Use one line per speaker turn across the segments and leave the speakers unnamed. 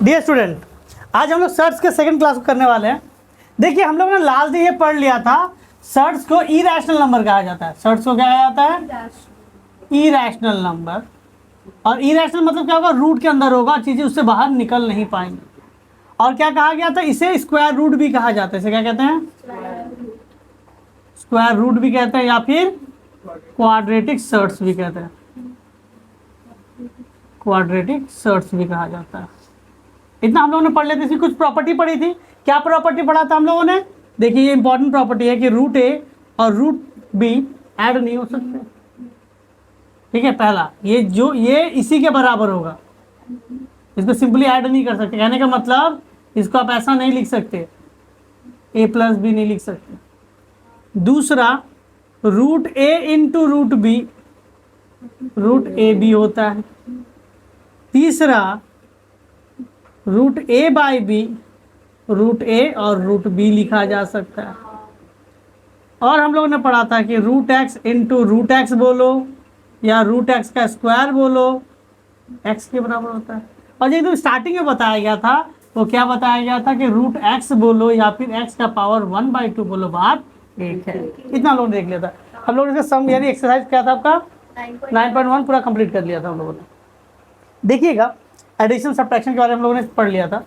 Dear student, आज हम लोग सर्ट्स के सेकंड क्लास को करने वाले हैं। देखिए हम लोग ने लास्ट दिन ये पढ़ लिया था, सर्ट्स को इरैशनल नंबर कहा जाता है। सर्ट्स को क्या कहा जाता है? Irrational number. और इरैशनल मतलब क्या होगा? रूट के अंदर होगा, चीजें उससे बाहर निकल नहीं पाएंगी। और क्या कहा गया था? इसे स्क्वायर रूट भी कहा जाता है। इसे क्या कहते हैं? स्क्वायर रूट भी कहते हैं, या फिर क्वाड्रेटिक सर्ट्स भी कहते हैं। क्वाड्रेटिक सर्ट्स भी कहा जाता है। इतना हम लोगों ने पढ़ लेते। इसकी कुछ प्रॉपर्टी पढ़ी थी। क्या प्रॉपर्टी पढ़ा था हम लोगों ने? देखिए ये इंपॉर्टेंट प्रॉपर्टी है कि रूट ए और रूट बी ऐड नहीं हो सकते। ठीक है, पहला ये इसी के बराबर होगा, इसको सिंपली ऐड नहीं कर सकते। कहने का मतलब इसको आप ऐसा नहीं लिख सकते, a प्लस बी नहीं लिख सकते। दूसरा, root A into root B, root A B होता है। तीसरा, root A by B, root A और रूट बी लिखा जा सकता है। और हम लोगों ने पढ़ा था कि root x into root x बोलो या रूट एक्स का स्क्वायर बोलो, एक्स के बराबर होता है। और जो एकदम स्टार्टिंग में बताया गया था, वो क्या बताया गया था कि रूट एक्स बोलो या फिर एक्स का पावर 1/2 बोलो, बात एक है। इतना हम लोग ने देख लिया था। हम लोग इसका सम यानी एक्सरसाइज क्या था आपका? 9.1 पूरा कंप्लीट कर लिया था हम लोगों ने। देखिएगा, एडिशन सब्ट्रैक्शन के बारे में हम लोगों ने पढ़ लिया था।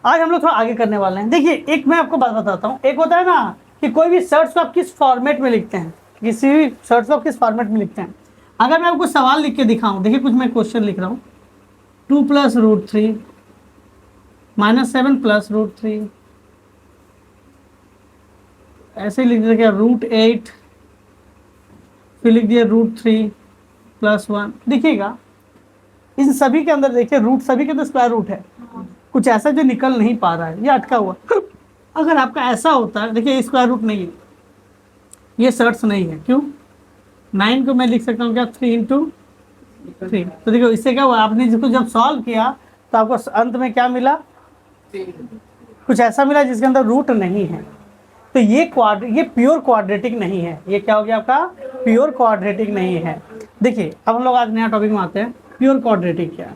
आज हम लोग थोड़ा आगे करने वाले हैं। देखिए एक मैं आपको बात बताता हूँ। एक होता है ना कि कोई भी सर्ट्स को आप किस फॉर्मेट में लिखते हैं, किसी भी सर्ट्स को आप किस फॉर्मेट में लिखते हैं। अगर मैं आपको सवाल लिख के दिखाऊं, देखिए कुछ मैं क्वेश्चन लिख रहा हूँ, 2 + √3 -7 + √3, ऐसे लिख दिया क्या, √8, फिर लिख दिया √3 + 1। देखिएगा इन सभी के अंदर देखिए रूट सभी के अंदर स्क्वायर रूट है, कुछ ऐसा जो निकल नहीं पा रहा है, ये अटका हुआ। अगर आपका ऐसा होता है, देखिए स्क्वायर रूट नहीं है, ये सर्ट्स नहीं है। क्यों? 9 को मैं लिख सकता हूँ क्या, 3 × 3। तो देखो इससे क्या हुआ, आपने जिसको जब सॉल्व किया तो आपको अंत में क्या मिला? कुछ ऐसा मिला जिसके अंदर रूट नहीं है। तो ये प्योर क्वाड्रेटिक नहीं है। ये क्या हो गया आपका? प्योर क्वाड्रेटिक नहीं है। देखिए अब हम लोग आज नया टॉपिक में आते हैं, प्योर क्वाड्रेटिक क्या है।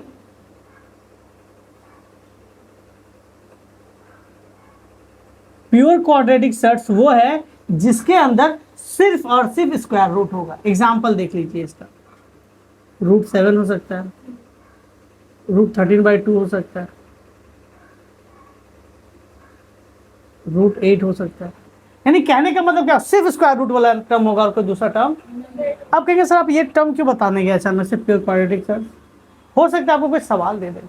प्योर क्वाड्रेटिक सर्ट्स वो है जिसके अंदर सिर्फ और सिर्फ स्क्वायर रूट होगा। एग्जाम्पल देख लीजिए इसका, √7 हो सकता है, √13/2 हो सकता है, √8 हो सकता है। यानी कहने का मतलब क्या, सिर्फ स्क्वायर रूट वाला टर्म होगा और कोई दूसरा टर्म। आप कहेंगे सर आप ये टर्म क्यों बताने गए अचानक से प्योर क्वाड्रेटिक सर्ट्स? हो सकता है आपको कोई सवाल दे दे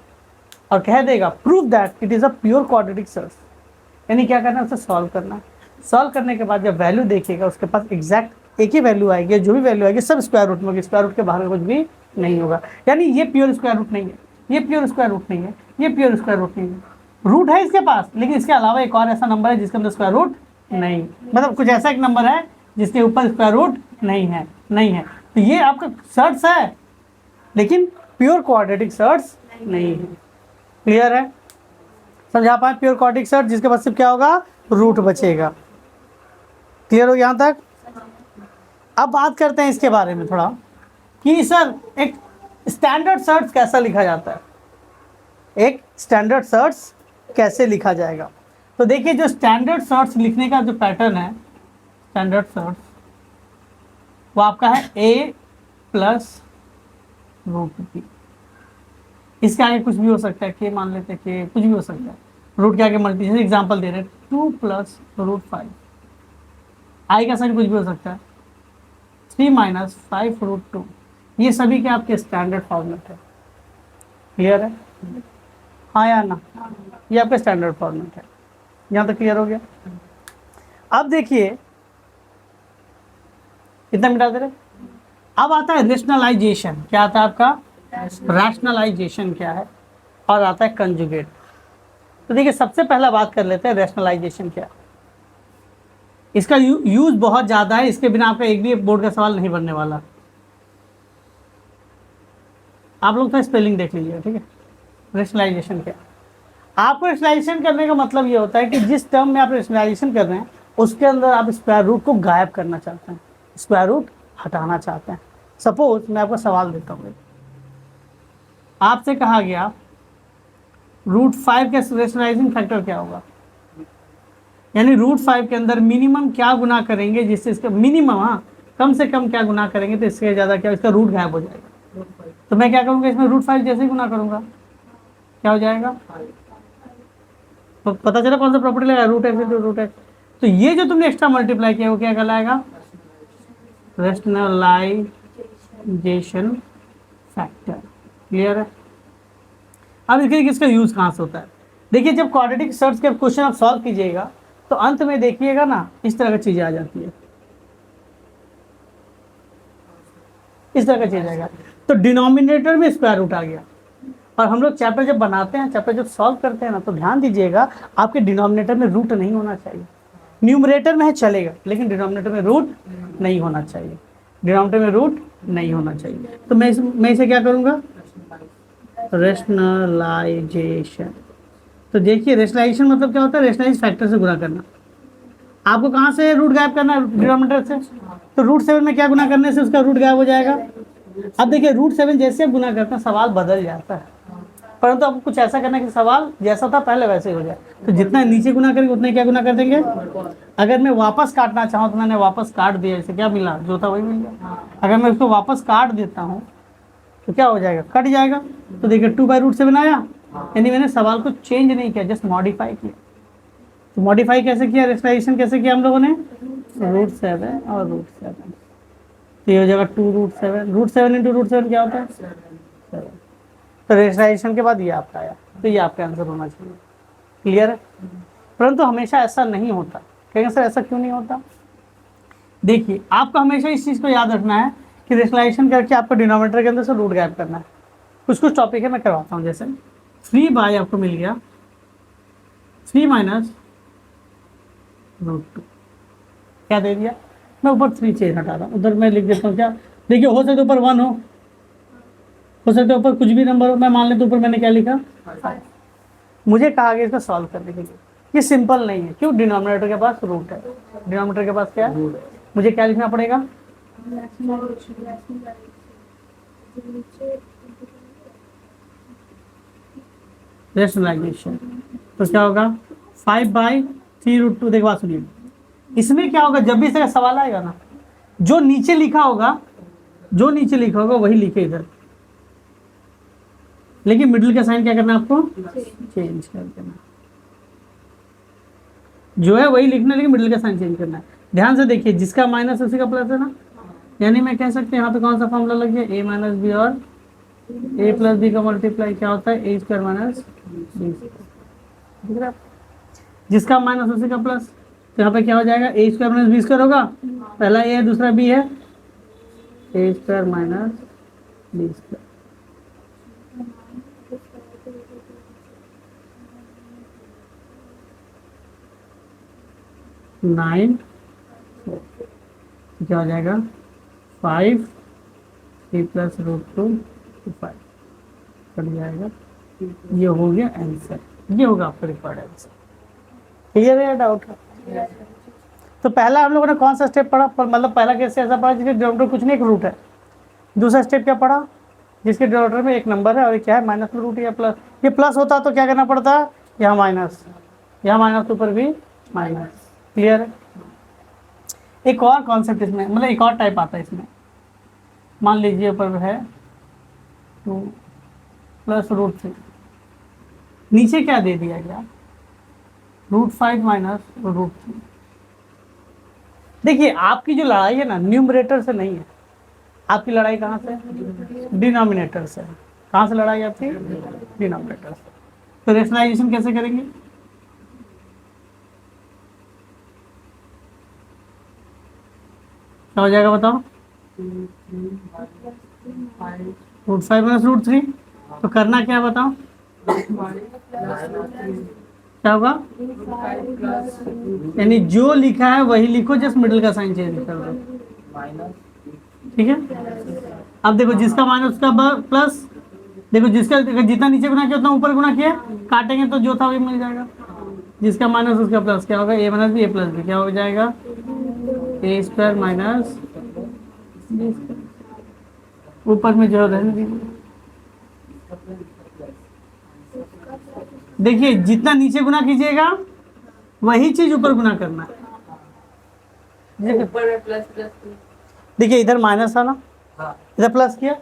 और कह देगा prove that it is a pure quadratic surds. यानी क्या करना है, उसे सॉल्व करना है। सॉल्व करने के बाद जब वैल्यू देखिएगा उसके पास एग्जैक्ट एक ही वैल्यू आएगी, जो भी वैल्यू आएगी सब स्क्वायर रूट में होगी, स्क्वायर रूट के बाहर कुछ भी नहीं होगा। यानी ये प्योर स्क्वायर रूट नहीं है, ये प्योर स्क्वायर रूट नहीं है, ये प्योर स्क्वायर रूट नहीं है। रूट है इसके पास, लेकिन इसके अलावा एक और ऐसा नंबर है जिसके अंदर स्क्वायर रूट नहीं, मतलब कुछ ऐसा एक नंबर है जिसके ऊपर स्क्वायर रूट नहीं है। तो ये आपका सर्ट्स है लेकिन प्योर क्वाड्रेटिक सर्ट्स नहीं है। क्लियर है? समझा पाए? प्योर क्वाड्रेटिक सर्ट जिसके पास सिर्फ क्या होगा, रूट बचेगा। क्लियर हो यहाँ तक? अब बात करते हैं इसके बारे में थोड़ा कि सर एक स्टैंडर्ड सर्ट्स कैसा लिखा जाता है, एक स्टैंडर्ड सर्ट्स कैसे लिखा जाएगा। तो देखिए जो स्टैंडर्ड सर्ट्स लिखने का जो पैटर्न है, स्टैंडर्ड सर्ट्स वो आपका है a + √b। इसके आगे कुछ भी हो सकता है, k मान लेते हैं, k कुछ भी हो सकता है। रूट के आगे मल्टीप्लिकेशन एग्जांपल दे रहे हैं, 2 + √5। आई का साइन कुछ भी हो सकता है, 3 - 5 √2। ये सभी के आपके स्टैंडर्ड फॉर्मेट है। क्लियर है? हाँ या ना? ये आपका स्टैंडर्ड फॉर्मेट है। यहाँ तक क्लियर हो गया? अब देखिए कितना मिटा दे रहे। अब आता है रेशनलाइजेशन। क्या आता है आपका? रैशनलाइजेशन क्या है? और आता है कंजुगेट। तो देखिए सबसे पहला बात कर लेते हैं रैशनलाइजेशन क्या है। इसका यूज बहुत ज़्यादा है, इसके बिना आपका एक भी बोर्ड का सवाल नहीं बनने वाला। आप लोग तो स्पेलिंग देख लीजिए, ठीक है। रैशनलाइजेशन क्या है? आपको रैशनलाइजेशन करने का मतलब ये होता है कि जिस टर्म में आप रैशनलाइजेशन कर रहे हैं उसके अंदर आप स्क्वायर रूट को गायब करना चाहते हैं, स्क्वायर रूट हटाना चाहते हैं। सपोज मैं आपको सवाल देता हूँ, आपसे कहा गया √5 का रेशनलाइजिंग फैक्टर क्या होगा, यानी √5 के अंदर मिनिमम क्या गुना करेंगे जिससे इसका मिनिमम, हाँ कम से कम क्या गुना करेंगे तो इससे ज़्यादा क्या, इसका रूट गायब हो जाएगा। तो मैं क्या करूँगा, इसमें √5 जैसे ही गुना करूँगा क्या हो जाएगा, तो पता चला कौन सा प्रॉपर्टी लगा, √x। तो ये जो तुमने एक्स्ट्रा मल्टीप्लाई किया वो क्या कहलाएगा, रेशनलाइजेशन फैक्टर। क्लियर है। अब देखिए इसका यूज कहाँ से होता है। देखिए जब क्वाड्रेटिक सर्च के क्वेश्चन आप सॉल्व कीजिएगा तो अंत में देखिएगा ना इस तरह की चीजें आ जाती है, इस तरह का चीज आएगा। तो डिनोमिनेटर में स्क्वायर रूट आ गया, और हम लोग चैप्टर जब बनाते हैं, चैप्टर जब सॉल्व करते हैं ना, तो ध्यान दीजिएगा आपके डिनोमिनेटर में रूट नहीं होना चाहिए। न्यूमरेटर में है चलेगा, लेकिन डिनोमिनेटर में रूट नहीं होना चाहिए, डिनोमिनेटर में रूट नहीं होना चाहिए। तो मैं इसे क्या करूँगा, रेशनलाइजेशन। तो देखिए रेशनलाइजेशन मतलब क्या होता है, रेशनलाइज फैक्टर से गुणा करना। आपको कहाँ से रूट गायब करना है, डिनोमिनेटर से। तो √7 में क्या गुना करने से उसका रूट गायब हो जाएगा। अब देखिए √7 जैसे आप गुना करते हैं सवाल बदल जाता है, परंतु आपको कुछ ऐसा करना है कि सवाल जैसा था पहले वैसे ही हो जाए। तो जितना नीचे गुना करेंगे उतने क्या गुना कर देंगे। अगर मैं वापस काटना चाहूँ तो मैंने वापस काट दिया, इसे क्या मिला, जो था वही मिल गया। अगर मैं उसको वापस काट देता हूँ तो क्या हो जाएगा, कट जाएगा। तो देखिए 2/√7 आया, यानी मैंने सवाल को चेंज नहीं किया, जस्ट मॉडिफाई किया। तो मॉडिफाई कैसे किया, रेशनलाइजेशन कैसे किया हम लोगों ने, √7 और √7। तो ये हो जाएगा 2√7, √7 × √7 क्या होता है 7। तो रेशनलाइजेशन के बाद ये आपका आया, तो ये आपका आंसर होना चाहिए। क्लियर है। परंतु हमेशा ऐसा नहीं होता। कहेंगे सर ऐसा क्यों नहीं होता। देखिए आपको हमेशा इस चीज़ को याद रखना है कि रेशनलाइजेशन करके आपको डिनोमिनेटर के अंदर से रूट गायब करना है। कुछ टॉपिक है मैं करवाता हूँ, जैसे 3 आपको मिल गया 3 - √2 क्या दे दिया। मैं ऊपर 3 चेंज हटा रहा हूँ, उधर मैं लिख देता हूँ क्या। देखिए हो सकता है ऊपर 1 हो सकता है ऊपर कुछ भी नंबर हो। मैं मान लेता हूँ ऊपर मैंने क्या लिखा 5। मुझे कहा गया इसको सॉल्व करने के लिए। ये सिंपल नहीं है, क्यों, डिनोमिनेटर के पास रूट है, डिनोमिनेटर के पास क्या है, मुझे क्या लिखना पड़ेगा, रेशनलाइजेशन। तो क्या होगा 5/3√2। देखो बात सुनिए, इसमें क्या होगा, जब भी इस तरह सवाल आएगा ना, जो नीचे लिखा होगा वही लिखे इधर, लेकिन मिडिल का साइन क्या करना है आपको, चेंज कर देना। जो है वही लिखना, लेकिन मिडिल का साइन चेंज करना है। ध्यान से देखिए, जिसका माइनस उसी का प्लस है ना, यानी मैं कह सकते हैं यहाँ पे कौन सा फॉर्मूला लग गया, a - b और a + b का मल्टीप्लाई क्या होता है, a² - b²। जिसका माइनस उसी का प्लस, तो यहाँ पे क्या हो जाएगा, a² - b² होगा। पहला a है दूसरा b है, a² - b²। 9 क्या हो जाएगा 5 3 + √2 5 कट जाएगा। ये हो गया आंसर, ये होगा आपका रिक्वायर्ड आंसर। क्लियर है या डाउट है। तो पहला हम लोगों ने कौन सा स्टेप पढ़ा, मतलब पहला केस ऐसा पढ़ा जिसके डिनोमिनेटर कुछ नहीं एक रूट है। दूसरा स्टेप क्या पढ़ा, जिसके डिनोमिनेटर में एक नंबर है और क्या है माइनस में रूट या प्लस। ये प्लस होता तो क्या करना पड़ता, यहाँ माइनस, यहाँ माइनस ऊपर भी माइनस। क्लियर है। एक और कॉन्सेप्ट इसमें, मतलब एक और टाइप आता है इसमें। मान लीजिए ऊपर है 2 + √3, नीचे क्या दे दिया गया, √5 - √3। देखिए आपकी जो लड़ाई है ना न्यूमरेटर से नहीं है, आपकी लड़ाई कहाँ से, डिनोमिनेटर से। कहाँ से लड़ाई आपकी, डिनोमिनेटर से। तो रेशनलाइजेशन कैसे करेंगे, क्या हो जाएगा बताओ, √5 - √3। तो करना क्या है बताओ, क्या होगा, यानी जो लिखा है वही लिखो, जस्ट मिडिल का साइन चेंज कर दो। ठीक है। अब देखो जिसका माइनस उसका प्लस, देखो जिसका जितना नीचे गुना किया उतना ऊपर गुना किया, काटेंगे तो जो था वही मिल जाएगा। जिसका माइनस उसका प्लस क्या होगा, a - b a + b क्या हो जाएगा, a² - b²। ऊपर में जो रहने दीजिए, देखिए जितना नीचे गुना कीजिएगा वही चीज ऊपर गुना करना है। देखिए इधर माइनस था ना, इधर प्लस किया,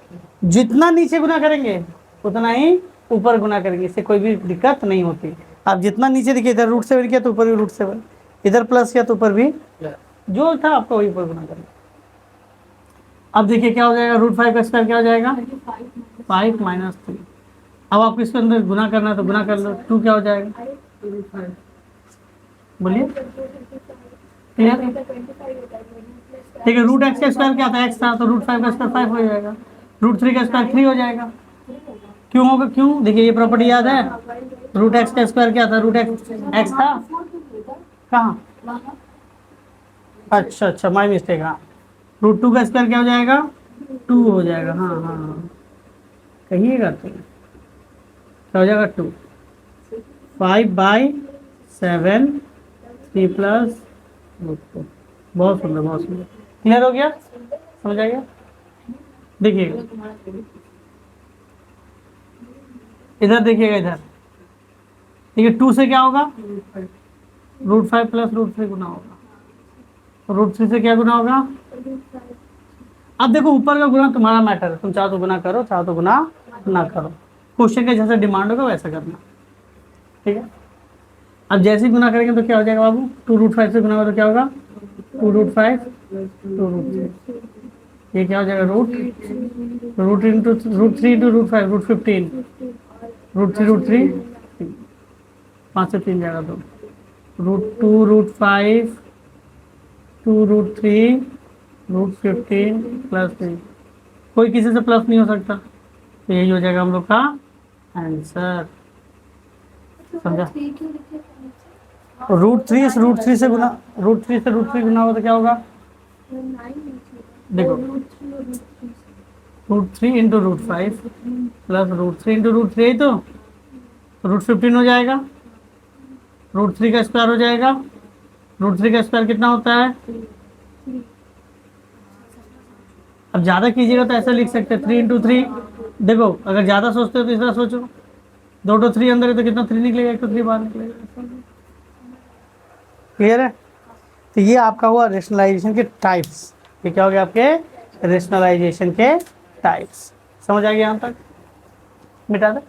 जितना नीचे गुना करेंगे उतना ही ऊपर गुना करेंगे, इससे कोई भी दिक्कत नहीं होती। आप जितना नीचे देखिए, इधर √7 किया तो ऊपर भी √7, इधर प्लस किया तो ऊपर भी जो था आपको वही ऊपर गुना करेंगे। अब देखिए क्या हो जाएगा, √5 का स्क्वायर क्या हो जाएगा 5 - 3। अब आपको इसके अंदर गुना करना है तो गुना कर लो, 2 क्या हो जाएगा, बोलिए क्लियर। ठीक है, √x का स्क्वायर क्या था, x था, तो √5 का स्क्वायर 5 हो जाएगा, √3 का स्क्वायर 3 हो जाएगा। क्यों होगा, क्यों, देखिए ये प्रॉपर्टी याद है, √x का स्क्वायर क्या था, √x था कहाँ, अच्छा अच्छा माई मिस्टेक, हाँ √2 का स्क्वायर क्या हो जाएगा 2 हो जाएगा, हाँ हाँ हाँ कहिएगा तो क्या हो जाएगा 2, 5/7 3 प्लस √2। बहुत सुंदर बहुत सुंदर, क्लियर हो गया, समझ आ गया। देखिएगा इधर, देखिएगा इधर, ठीक है 2 से क्या होगा √5 प्लस √3 गुना होगा, √3 से क्या गुना होगा। अब देखो ऊपर का गुना तुम्हारा मैटर है, तुम चाहो तो गुना करो, चाहो तो गुना ना करो, क्वेश्चन का जैसा डिमांड होगा वैसा करना, ठीक है। अब जैसे ही गुना करेंगे तो क्या हो जाएगा बाबू, 2√5 से गुना होगा तो क्या होगा 2√5 2√3, ये क्या हो जाएगा √3 इंटू √5 √15, √3 5 से 3 जाएगा तो √2 √5 2 √3 √15 प्लस 3, कोई किसी से प्लस नहीं हो सकता, तो यही हो जाएगा हम लोग का आंसर, समझा। √3 से गुना, √3 गुना होगा तो क्या होगा, देखो √3 इंटू √5 प्लस √3 इंटू √3 तो √15 हो जाएगा, √3 का स्क्वायर हो जाएगा, √3 का स्क्वायर कितना होता है, अब ज़्यादा कीजिएगा तो ऐसा लिख सकते हैं 3 इंटू 3, देखो अगर ज़्यादा सोचते हो तो इस तरह सोचो, 2 तो 3 अंदर है तो कितना 3 निकलेगा, 1 तो 3 बाहर निकलेगा, क्लियर है। तो ये आपका हुआ रेशनलाइजेशन के टाइप्स, ये क्या हो गया आपके रेशनलाइजेशन के टाइप्स, समझ आ गया यहाँ तक, मिटा दे।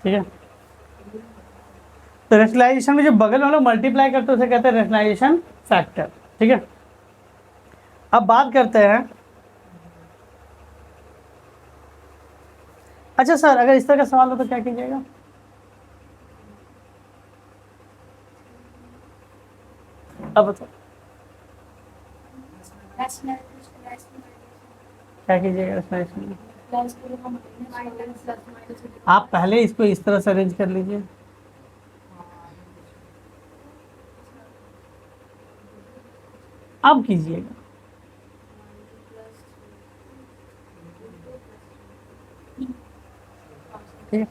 ठीक है, तो रेशनलाइजेशन में जो बगल वाला मल्टीप्लाई करते हैं उसे कहते हैं रेशनलाइजेशन फैक्टर, ठीक है। अब बात करते हैं, अच्छा सर अगर इस तरह का सवाल हो तो क्या कीजिएगा, अब बताओ क्या कीजिएगा रेशनलाइजेशन में, आप पहले इसको इस तरह से अरेंज कर लीजिए, अब कीजिएगा, ठीक है।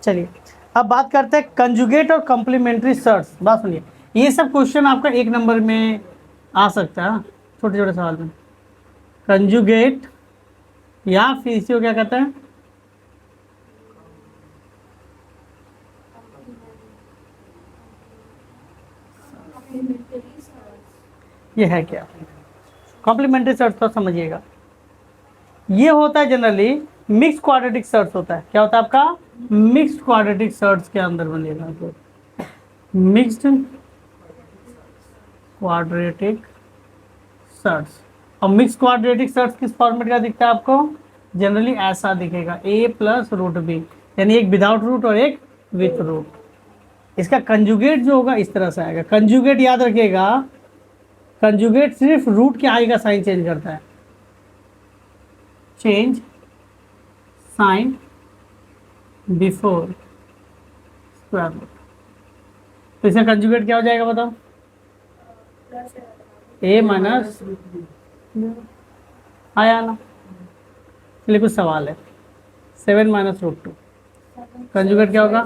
चलिए अब बात करते हैं कंजुगेट और कॉम्प्लीमेंट्री सर्ट्स, बात सुनिए, ये सब क्वेश्चन आपका 1 नंबर में आ सकता है, छोटे छोटे सवाल में, कंजुगेट या फिर इसी को क्या कहते हैं, ये है क्या कॉम्प्लीमेंट्री सर्ट्स, तो समझिएगा ये होता है जनरली मिक्स क्वाड्रेटिक सर्ट्स होता है, क्या होता है आपका मिक्स्ड क्वाड्रेटिक सर्ट्स के अंदर बनेगा, तो मिक्स्ड क्वाड्रेटिक सर्ट्स, और मिक्स क्वाड्रेटिक सर्ट्स किस फॉर्मेट का दिखता है आपको, जनरली ऐसा दिखेगा a प्लस √b, यानी एक विदाउट रूट और एक विथ रूट, इसका कंजुगेट जो होगा इस तरह से आएगा, कंजुगेट याद रखिएगा, कंजुगेट सिर्फ रूट के आगे का साइन चेंज करता है, change sign before square root, तो इसका कंजुगेट क्या हो जाएगा बताओ, a माइनस, आया ना, चलिए कुछ सवाल है, 7 माइनस रूट 2, कंजुगेट क्या होगा?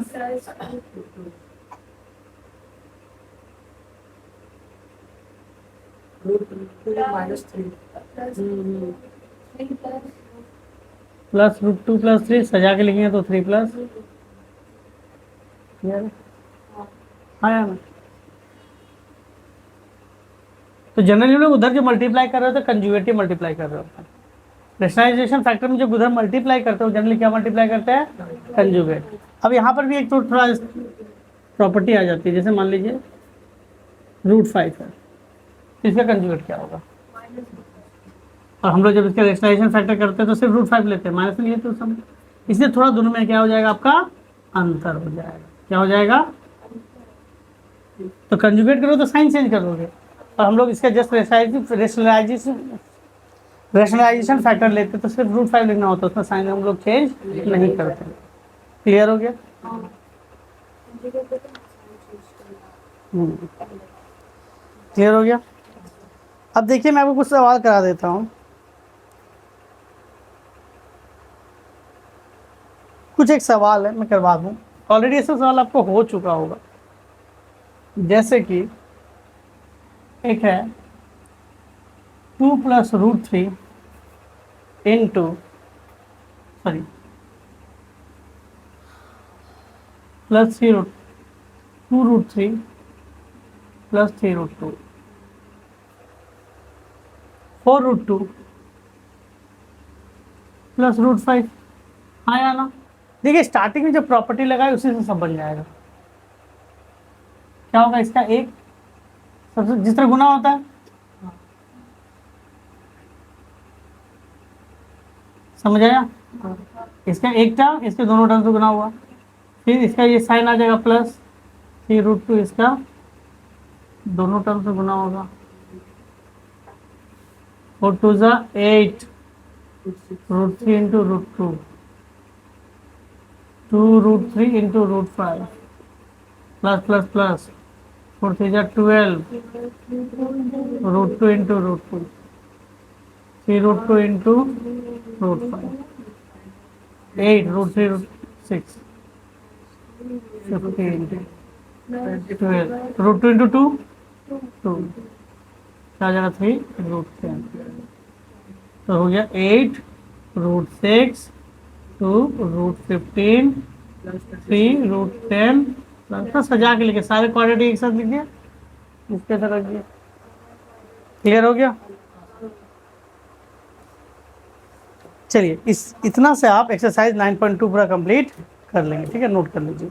प्लस रूट 2 प्लस 3, सजा के लिखेंगे तो 3 प्लस, हाँ यार। तो जनरली लोग उधर जो मल्टीप्लाई कर रहे हो तो कंजुगेटिव मल्टीप्लाई कर रहे हो। रेशनलाइजेशन फैक्टर में जब उधर मल्टीप्लाई करते हो जनरली क्या मल्टीप्लाई करते हैं? कंजुगेट। अब यहाँ पर भी एक तो थोड़ा प्रॉपर्टी आ जाती है, जैसे मान लीजिए रूट 5 है, तो इसका कंजुगेट क्या होगा? और हम लोग जब इसका रेशनलाइजेशन फैक्टर करते हैं तो सिर्फ रूट 5 लेते हैं, माइनस लिए तो सब, इसलिए थोड़ा दोनों में क्या हो जाएगा आपका? अंतर हो जाएगा। क्या हो जाएगा? तो कंजुगेट करो तो साइन चेंज करोगे, और हम लोग इसका जस्ट रेशनलाइजेशन फैक्टर लेते तो सिर्फ रूट 5 लिखना होता, उसका साइन हम लोग चेंज नहीं करते। क्लियर हो गया? क्लियर हो गया? अब देखिए मैं आपको कुछ सवाल करा देता हूँ, कुछ एक सवाल है मैं करवा दूँ, ऑलरेडी ऐसा सवाल आपको हो चुका होगा। जैसे कि एक है 2 plus root 3 into sorry plus 3 root 2 root 3 plus 3 root 2 4 root 2 plus root 5, हाँ या ना? देखिए स्टार्टिंग में जो प्रॉपर्टी लगाए उसी से सब बन जाएगा। क्या होगा इसका? एक सबसे जिस तरह गुना होता है, समझ आया? इसका एक टर्म इसके दोनों टर्म से गुना हुआ, फिर इसका ये साइन आ जाएगा प्लस 3 रूट 2, इसका दोनों टर्म से गुना होगा, 4 2 जा 8 root 3 into root 2, 2 root 3 into root 5 plus plus plus 4 3 जा 12 root 2 into root 2, 3 root 2 into root 5, 8 root 3 root 6 15 12 root 2 into 2 2 क्या जाएगा 3 रूट 10, तो हो गया 8 रूट 6 2 रूट 15 3 रूट 10 प्लस सजा के लिखे, सारे क्वाड्रेटिक एक साथ लिखिए, इसके तरह रखिए। क्लियर हो गया? चलिए इतना से आप एक्सरसाइज 9.2 पूरा कंप्लीट कर लेंगे। ठीक है, नोट कर लीजिए।